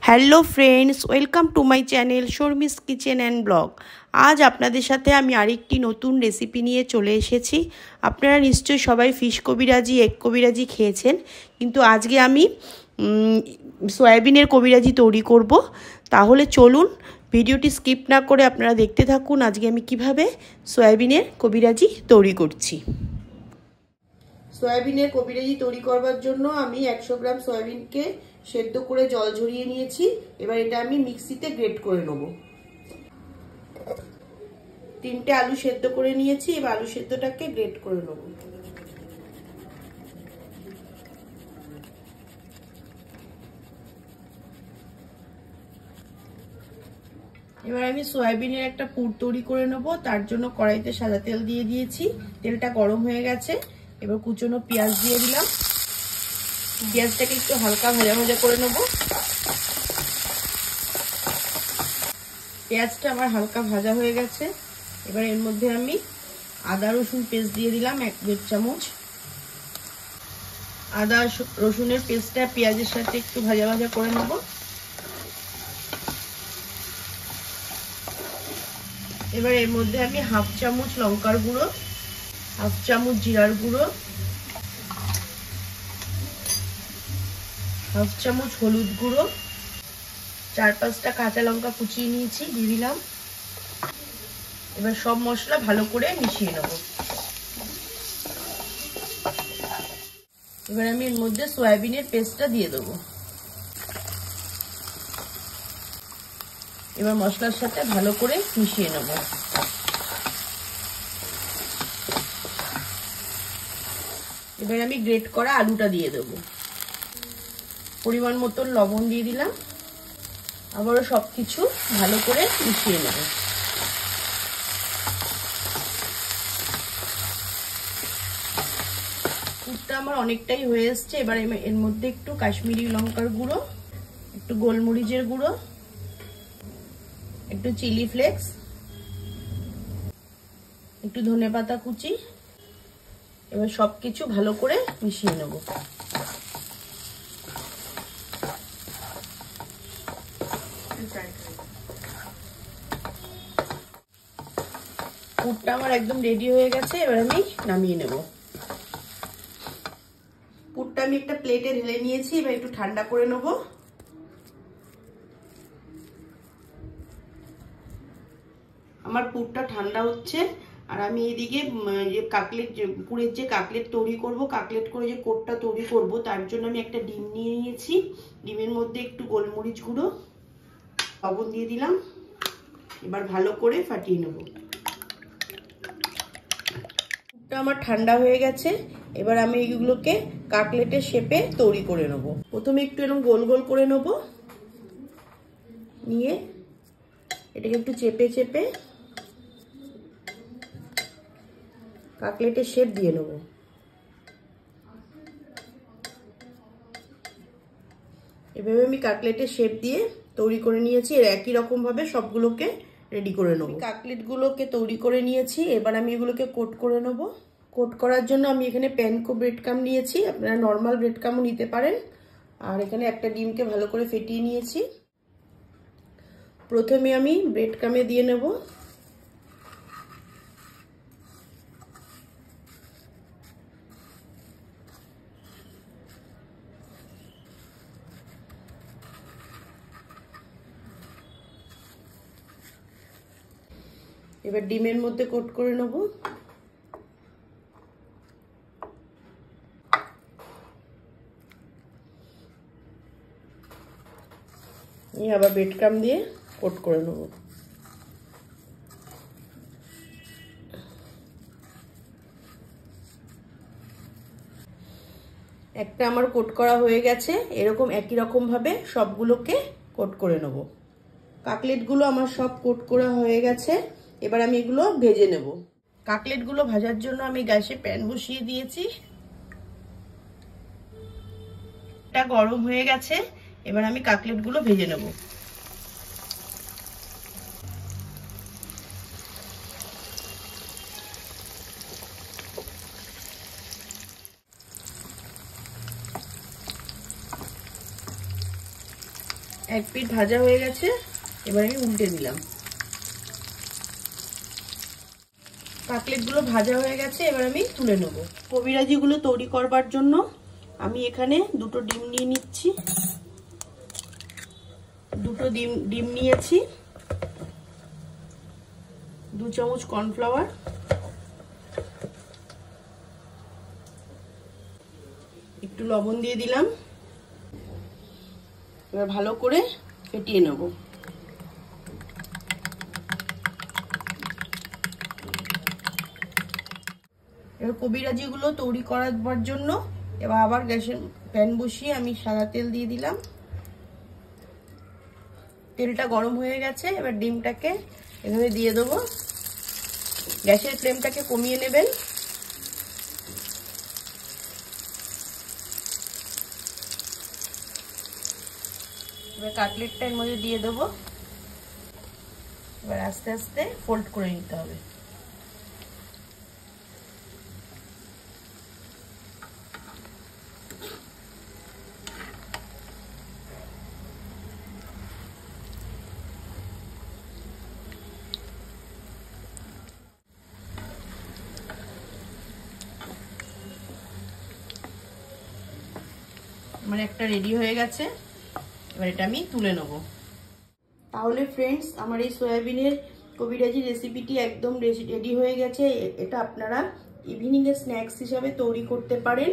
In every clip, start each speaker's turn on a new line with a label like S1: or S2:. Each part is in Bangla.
S1: Hello friends, welcome to my channel Sharmi's kitchen and blog. আজ আপনাদের সাথে আমি আরেকটি নতুন রেসিপি নিয়ে চলে এসেছি। আপনারা নিশ্চয়ই সবাই ফিশ কবিরাজি, এগ কবিরাজি খেয়েছেন, কিন্তু আজকে আমি সয়াবিনের কবিরাজি তৈরি করব। তাহলে চলুন ভিডিওটি স্কিপ না করে আপনারা দেখতে থাকুন আজকে আমি কিভাবে সয়াবিনের কবিরাজি তৈরি করছি। সয়াবিনের কবিরাজি তৈরি করবার জন্য আমি 100 গ্রাম সয়াবিনকে সেদ্ধ করে জল ঝরিয়ে নিয়েছি। এবার এটা আমি মিক্সিতে গ্রেট করে নেব। 3টে আলু সেদ্ধ করে নিয়েছি, এবার আলু সেদ্ধটাকে গ্রেট করে নেব। এবার আমি সয়াবিনের একটা পুর তৈরি করে নেব। তার জন্য কড়াইতে সাদা তেল দিয়ে দিয়েছি, তেলটা গরম হয়ে গেছে। এবার কুচনো পেঁয়াজ দিয়ে দিলাম। পেঁয়াজটাকে একটু হালকা ভাজা ভাজা করে নেব। পেঁয়াজটা আমার হালকা ভাজা হয়ে গেছে। এবার এর মধ্যে আমি আদা রসুন পেস্ট দিয়ে দিলাম 1-1.5 চামচ। আদা রসুনের পেস্টটা পেঁয়াজের সাথে একটু ভাজা ভাজা করে নেব। এবার এর মধ্যে আমি 1/2 চামচ লঙ্কার গুঁড়ো, 1/2 চামচ জিরার গুঁড়ো, 1/2 চামচ হলুদ গুঁড়ো, 4-5টা কাঁচা লঙ্কা কুচিয়ে নিয়েছি দিয়ে দিলাম। এবার সব মশলা ভালো করে মিশিয়ে নেব। এবার আমি এর মধ্যে সয়াবিনের পেস্টটা দিয়ে দেবো। এবার মশলার সাথে ভালো করে মিশিয়ে নেব। এবার আমি গ্রেট করা আলুটা দিয়ে দেবো। পরিমাণ মতন লবণ দিয়ে দিলাম। আবারও সবকিছু ভালো করে মিশিয়ে নেব। পুরটা আমার অনেকটাই হয়ে এসছে। এবার এর মধ্যে একটু কাশ্মীরি লঙ্কার গুঁড়ো, একটু গোলমরিচের গুঁড়ো, একটু চিলি ফ্লেক্স, একটু ধনেপাতা কুচি। এবার সবকিছু ভালো করে মিশিয়ে নেব। পুরটা আমার একদম রেডি হয়ে গেছে। এবার আমি নামিয়ে নেব। পুরটা আমি একটা প্লেটে ঢেলে নিয়েছি। এবার একটু ঠান্ডা করে নেব। আমার পুরটা ঠান্ডা হচ্ছে, আর আমি এইদিকে যে কাটলেট, পুরের যে কাটলেট তৈরি করব, কাটলেট করে যে কোটটা তৈরি করব, তার জন্য আমি একটা ডিম নিয়ে নিয়েছি। ডিমের মধ্যে একটু গোলমরিচ গুঁড়ো, লবণ দিয়ে দিলাম। এবার ভালো করে ফাটিয়ে নেব। পুরটা আমার ঠান্ডা হয়ে গেছে। এবার আমি এইগুলোকে কাটলেটের শেপে তৈরি করে নেব। প্রথমে একটু এরকম গোল গোল করে নেব, নিয়ে এটাকে একটু চেপে চেপে কাটলেটের শেপ দিয়ে নেব। এভাবে আমি কাটলেটের শেপ দিয়ে তৈরি করে নিয়েছি। এর একই রকম ভাবে সবগুলোকে রেডি করে নেব। কাটলেটগুলোকে তৈরি করে নিয়েছি। এবার আমি এগুলোকে কোট করে নেব। কোট করার জন্য আমি এখানে প্যানকো ব্রেড ক্রাম্ব নিয়েছি, আপনারা নর্মাল ব্রেড ক্রাম্বও নিতে পারেন। আর এখানে একটা ডিমকে ভালো করে ফেটিয়ে নিয়েছি। প্রথমে আমি ব্রেড ক্রাম্বে দিয়ে নেব। এবার ডিমের মধ্যে কোট করে নেব। আবার ব্রেড ক্রাম্ব দিয়ে কোট করে নেব। একটা আমার কোট করা হয়ে গেছে। এরকম একই রকম ভাবে সবগুলোকে কোট করে নেব। কাটলেটগুলো আমার সব কোট করা হয়ে গেছে। এবার আমি এগুলো ভেজে নেব। কাটলেটগুলো ভাজার জন্য আমি গ্যাসে প্যান বসিয়ে দিয়েছি। এটা গরম হয়ে গেছে। এবার আমি কাটলেটগুলো ভেজে নেব। এক পিঠ ভাজা হয়ে গেছে, এবার আমি উল্টে দিলাম। কাটলেটগুলো ভাজা হয়ে গেছে, এবার আমি তুলে নেব। কবিরাজিগুলো তৈরি করবার জন্য আমি এখানে দুটো ডিম নিয়ে নিচ্ছি। দুটো ডিম নিয়েছি, 2 চামচ কর্নফ্লাওয়ার, একটু লবণ দিয়ে দিলাম। এবার ভালো করে ফেটিয়ে নেব। এবার কবিরাজিগুলো তৈরি করার জন্য এবার আবার গ্যাসের প্যান বসিয়ে আমি সাদা তেল দিয়ে দিলাম। তেলটা গরম হয়ে গেছে, এবার ডিমটাকে এভাবে দিয়ে দেবো। গ্যাসের ফ্লেমটাকে কমিয়ে নেবেন। এবার কাটলেটটা এর মধ্যে দিয়ে দেবো। এবার আস্তে আস্তে ফোল্ড করে নিতে হবে। আমার একটা রেডি হয়ে গেছে, এবার এটা আমি তুলে নেব। তাহলে ফ্রেন্ডস, আমার এই সয়াবিনের কবিরাজি রেসিপিটি একদম রেডি হয়ে গেছে। এটা আপনারা ইভিনিংয়ে স্ন্যাক্স হিসাবে তৈরি করতে পারেন।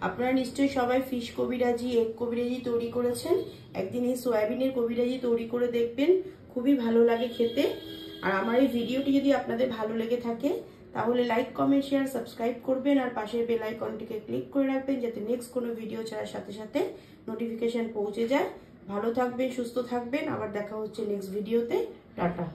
S1: আপনারা নিশ্চয়ই সবাই ফিশ কবিরাজি, এগ কবিরাজি তৈরি করেছেন। একদিন এই সয়াবিনের কবিরাজি তৈরি করে দেখবেন, খুবই ভালো লাগে খেতে। আর আমার এই ভিডিওটি যদি আপনাদের ভালো লেগে থাকে তাহলে লাইক, কমেন্ট, শেয়ার, সাবস্ক্রাইব করবেন। আর পাশের বেল আইকনটিকে ক্লিক করে রাখবেন যাতে নেক্সট কোনো ভিডিও ছাড়ার সাথে সাথে নোটিফিকেশন পৌঁছে যায়। ভালো থাকবেন, সুস্থ থাকবেন। আবার দেখা হচ্ছে নেক্সট ভিডিওতে। টাটা।